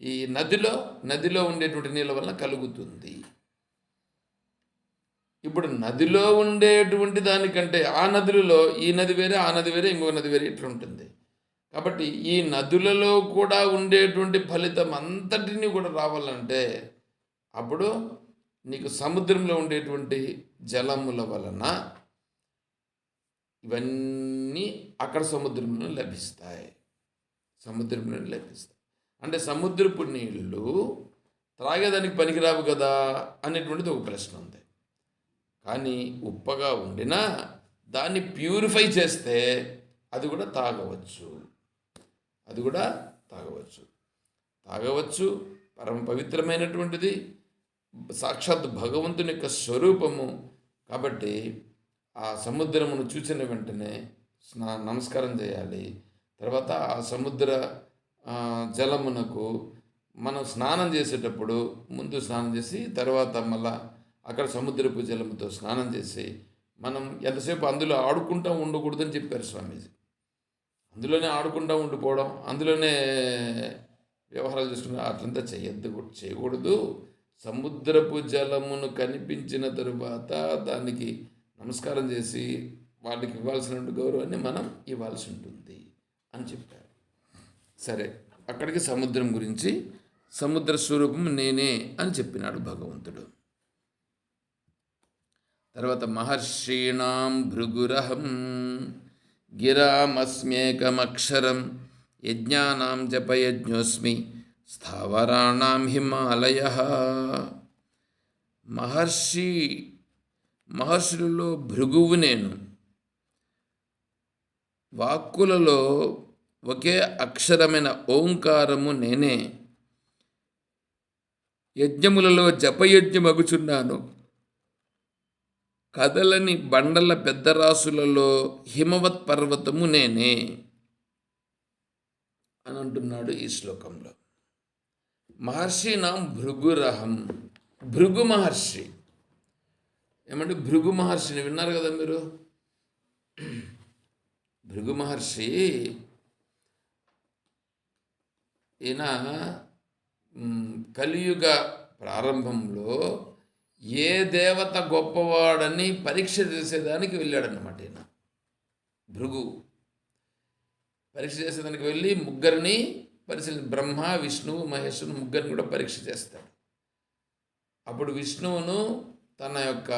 ఈ నదిలో ఉండేటువంటి నీళ్ళ వలన కలుగుతుంది. ఇప్పుడు నదిలో ఉండేటువంటి దానికంటే ఆ నదులలో ఈ నది వేరే, ఆ నది వేరే, ఇంకో నది వేరే, ఇట్లా ఉంటుంది. కాబట్టి ఈ నదులలో కూడా ఉండేటువంటి ఫలితం అంతటిని కూడా రావాలంటే అప్పుడు నీకు సముద్రంలో ఉండేటువంటి జలముల వలన ఇవన్నీ అక్కడ సముద్రంలో లభిస్తాయి. సముద్రంలో లభిస్తాయి అంటే సముద్రపు నీళ్ళు త్రాగేదానికి పనికిరావు కదా అనేటువంటిది ఒక ప్రశ్న ఉంది. కానీ ఉప్పగా ఉండినా దాన్ని ప్యూరిఫై చేస్తే అది కూడా తాగవచ్చు. అది కూడా తాగవచ్చు. పరమ పవిత్రమైనటువంటిది, సాక్షాత్ భగవంతుని యొక్క స్వరూపము. కాబట్టి ఆ సముద్రమును చూసిన వెంటనే నమస్కారం చేయాలి. తర్వాత ఆ సముద్ర జలమునకు మనం స్నానం చేసేటప్పుడు ముందు స్నానం చేసి తర్వాత మళ్ళా అక్కడ సముద్రపు జలముతో స్నానం చేసి మనం ఎంతసేపు అందులో ఆడుకుంటూ ఉండకూడదని చెప్పారు స్వామీజీ. అందులోనే ఆడుకుంటూ ఉండిపోవడం, అందులోనే వ్యవహారాలు చేసుకుని అట్లంతా చేయకూడదు. సముద్రపు జలమును కనిపించిన తరువాత దానికి నమస్కారం చేసి వాళ్ళకి ఇవ్వాల్సిన గౌరవాన్ని మనం ఇవ్వాల్సి ఉంటుంది అని చెప్పారు. సరే, అక్కడికి సముద్రం గురించి, సముద్ర స్వరూపం నేనే అని చెప్పినాడు భగవంతుడు. తర్వాత మహర్షీణాం భృగురహం గిరామస్మ్యేకమక్షరం యజ్ఞానాం జపయజ్ఞోస్మి స్థావరాణాం హిమాలయ. మహర్షులలో భృగువు నేను. వాక్కులలో ఒకే అక్షరమైన ఓంకారము నేనే. యజ్ఞములలో జపయజ్ఞమగుచున్నాను. కదలని బండల పెద్ద రాసులలో హిమవత్ పర్వతము నేనే అని అంటున్నాడు ఈ శ్లోకంలో. మహర్షి నాం భృగురహం. భృగు మహర్షి ఏమంటే భృగు మహర్షిని విన్నారు కదా మీరు. భృగు మహర్షి ఈయన కలియుగ ప్రారంభంలో ఏ దేవత గొప్పవాడని పరీక్ష చేసేదానికి వెళ్ళాడన్నమాట. ఈయన భృగు పరీక్ష చేసేదానికి వెళ్ళి ముగ్గురిని బ్రహ్మ, విష్ణువు, మహేశ్వరుని ముగ్గురిని కూడా పరీక్ష చేస్తాడు. అప్పుడు విష్ణువును తన యొక్క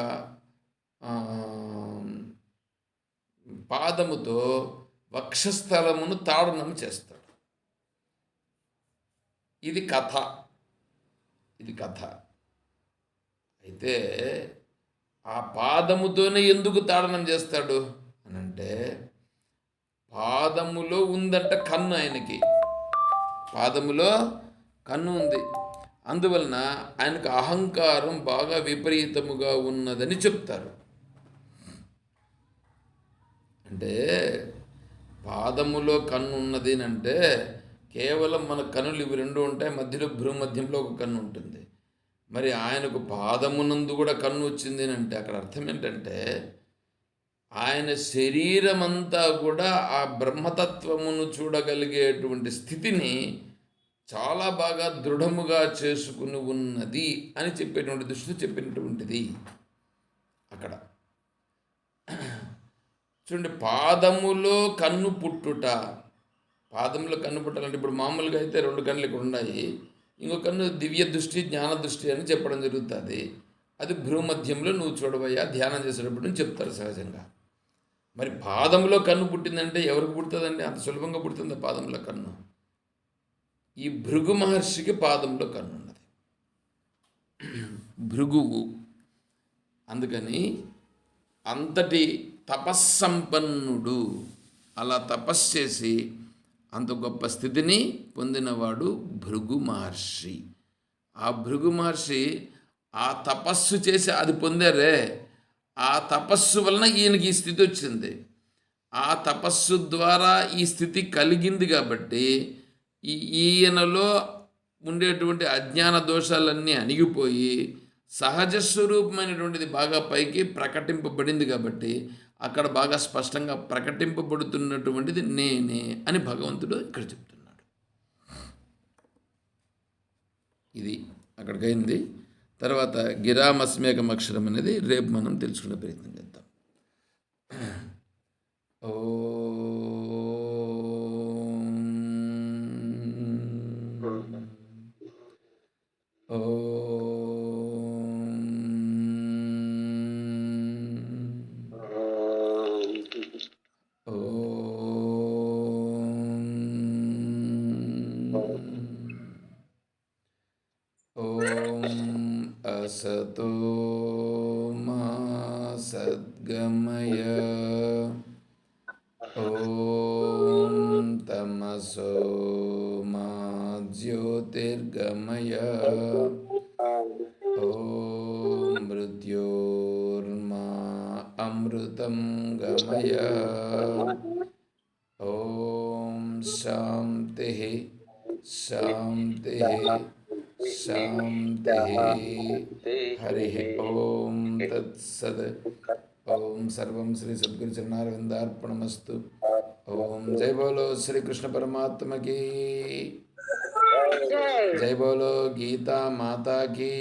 పాదముతో వక్షస్థలమును తాడునం చేస్తాడు. ఇది కథ. అయితే ఆ పాదముతోనే ఎందుకు తాడనం చేస్తాడు అని అంటే, పాదములో ఉందంట కన్ను. ఆయనకి పాదములో కన్ను ఉంది. అందువలన ఆయనకు అహంకారం బాగా విపరీతముగా ఉన్నదని చెప్తారు. అంటే పాదములో కన్ను ఉన్నది అంటే కేవలం మన కన్నులు ఇవి రెండు ఉంటాయి, మధ్యలో భ్రూమధ్యంలో ఒక కన్ను ఉంటుంది. మరి ఆయనకు పాదమునందు కూడా కన్ను వచ్చింది అంటే అక్కడ అర్థం ఏంటంటే ఆయన శరీరమంతా కూడా ఆ బ్రహ్మతత్వమును చూడగలిగేటువంటి స్థితిని చాలా బాగా దృఢముగా చేసుకుని ఉన్నది అని చెప్పేటువంటి దృష్టి చెప్పినటువంటిది అక్కడ. చూడండి, పాదములో కన్ను పుట్టుట. పాదంలో కన్ను పుట్టాలంటే ఇప్పుడు మామూలుగా అయితే రెండు కన్నులు ఇక్కడ ఉన్నాయి, ఇంకో కన్ను దివ్య దృష్టి, జ్ఞాన దృష్టి అని చెప్పడం జరుగుతుంది. అది భ్రూమధ్యంలో నువ్వు చూడవయ్యా ధ్యానం చేసేటప్పుడు అని చెప్తారు సహజంగా. మరి పాదంలో కన్ను పుట్టిందంటే ఎవరికి పుడుతుందండి? అంత సులభంగా పుడుతుంది పాదంలో కన్ను. ఈ భృగు మహర్షికి పాదంలో కన్ను ఉన్నది, భృగువు. అందుకని అంతటి తపస్సంపన్నుడు, అలా తపస్సు చేసి అంత గొప్ప స్థితిని పొందినవాడు భృగు మహర్షి. ఆ భృగు మహర్షి ఆ తపస్సు చేసి అది పొందారే, ఆ తపస్సు వలన ఈయనకి ఈ స్థితి వచ్చింది. ఆ తపస్సు ద్వారా ఈ స్థితి కలిగింది కాబట్టి ఈ ఈయనలో ఉండేటువంటి అజ్ఞాన దోషాలన్నీ అణిగిపోయి సహజ స్వరూపమైనటువంటిది బాగా పైకి ప్రకటింపబడింది కాబట్టి అక్కడ బాగా స్పష్టంగా ప్రకటింపబడుతున్నటువంటిది నేనే అని భగవంతుడు ఇక్కడ చెప్తున్నాడు. ఇది అక్కడికైంది. తర్వాత గిరామస్మేకం అక్షరం అనేది రేపు మనం తెలుసుకునే ప్రయత్నం చేద్దాం. असतो मा सद्गमय ॐ तमसो मा ज्योतिर्गमय ॐ मृत्योर्मा अमृतं गमय ॐ शान्तिः शान्तिः शान्तिः हरिः ॐ तत्सत् ओम सर्वं श्री सद्गुरु चरणारविंदार्पणमस्तु। ओम जय बोलो श्री कृष्ण परमात्मा की जय बोलो गीता माता की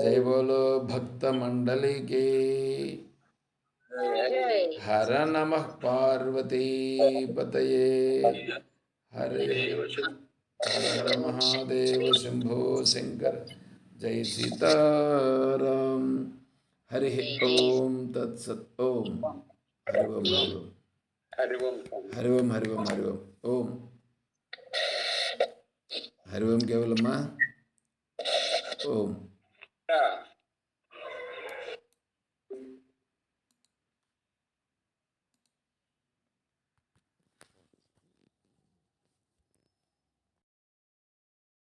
जय बोलो भक्त मंडली की हर नमः पार्वती पतये हरे हर हर महादेव शंभो शंकर जय सीताराम हरि ओम तत्सत ओम हरि ओम हरि ओम हरि ओम हरि ओम हरि ओम ओम हरि ओम केवलम्मा ओम